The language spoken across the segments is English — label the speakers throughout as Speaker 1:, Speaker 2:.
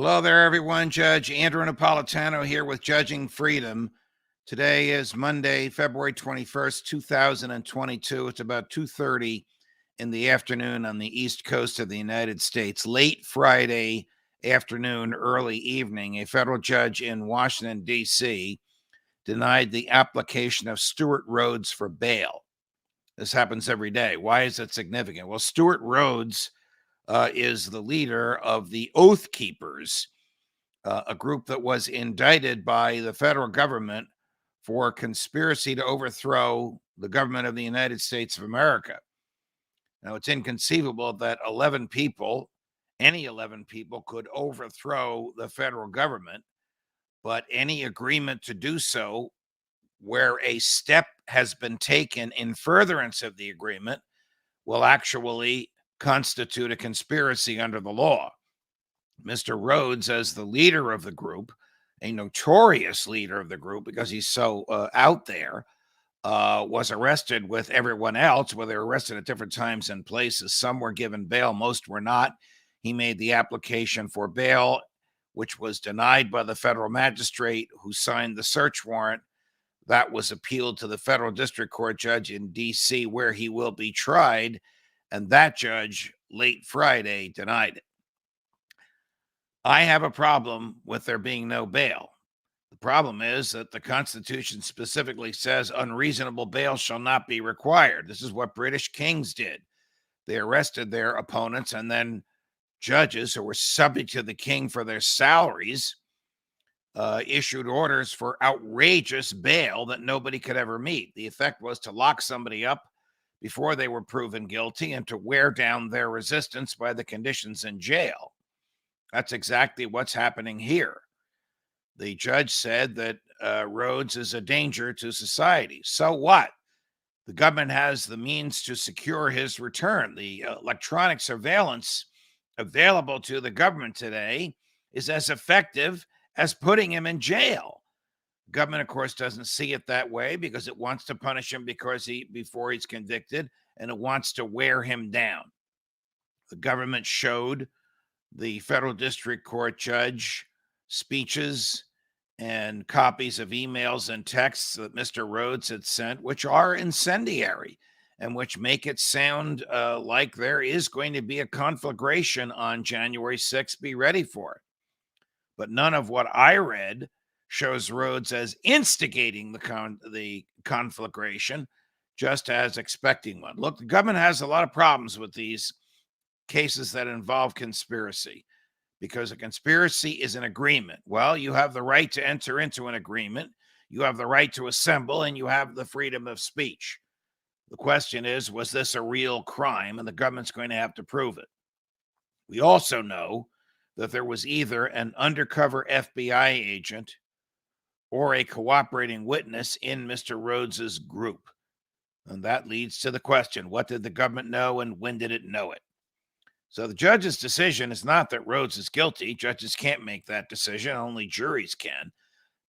Speaker 1: Hello there, everyone. Judge Andrew Napolitano here with Judging Freedom. Today is Monday, February 21st, 2022. It's about 2:30 in the afternoon on the East Coast of the United States. Late Friday afternoon, early evening, a federal judge in Washington, D.C. denied the application of Stewart Rhodes for bail. This happens every day. Why is it significant? Well, Stewart Rhodes is the leader of the Oath Keepers, a group that was indicted by the federal government for conspiracy to overthrow the government of the United States of America. Now, it's inconceivable that 11 people, any 11 people, could overthrow the federal government, but any agreement to do so where a step has been taken in furtherance of the agreement will actually constitute a conspiracy under the law. Mr. Rhodes, as the leader of the group, a notorious leader of the group because he's so out there, was arrested with everyone else. Well, they were arrested at different times and places. Some were given bail, most were not. He made the application for bail, which was denied by the federal magistrate who signed the search warrant. That was appealed to the federal district court judge in D.C., where he will be tried, and that judge, late Friday, denied it. I have a problem with there being no bail. The problem is that the Constitution specifically says unreasonable bail shall not be required. This is what British kings did. They arrested their opponents, and then judges who were subject to the king for their salaries issued orders for outrageous bail that nobody could ever meet. The effect was to lock somebody up before they were proven guilty and to wear down their resistance by the conditions in jail. That's exactly what's happening here. The judge said that Rhodes is a danger to society. So what? The government has the means to secure his return. The electronic surveillance available to the government today is as effective as putting him in jail. Government, of course, doesn't see it that way because it wants to punish him before he's convicted, and it wants to wear him down. The government showed the federal district court judge speeches and copies of emails and texts that Mr. Rhodes had sent, which are incendiary and which make it sound like there is going to be a conflagration on January 6th. Be ready for it. But none of what I read shows Rhodes as instigating the conflagration, just as expecting one. Look, the government has a lot of problems with these cases that involve conspiracy, because a conspiracy is an agreement. Well, you have the right to enter into an agreement, you have the right to assemble, and you have the freedom of speech. The question is, was this a real crime? And the government's going to have to prove it. We also know that there was either an undercover FBI agent or a cooperating witness in Mr. Rhodes's group. And that leads to the question, what did the government know and when did it know it? So the judge's decision is not that Rhodes is guilty. Judges can't make that decision. Only juries can.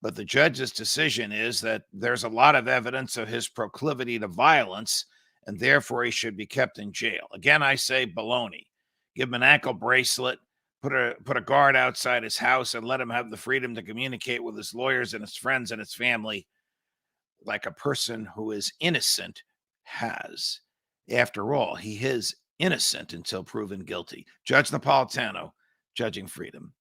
Speaker 1: But the judge's decision is that there's a lot of evidence of his proclivity to violence, and therefore he should be kept in jail. Again, I say baloney. Give him an ankle bracelet, put a guard outside his house, and let him have the freedom to communicate with his lawyers and his friends and his family like a person who is innocent has. After all, he is innocent until proven guilty. Judge Napolitano, Judging Freedom.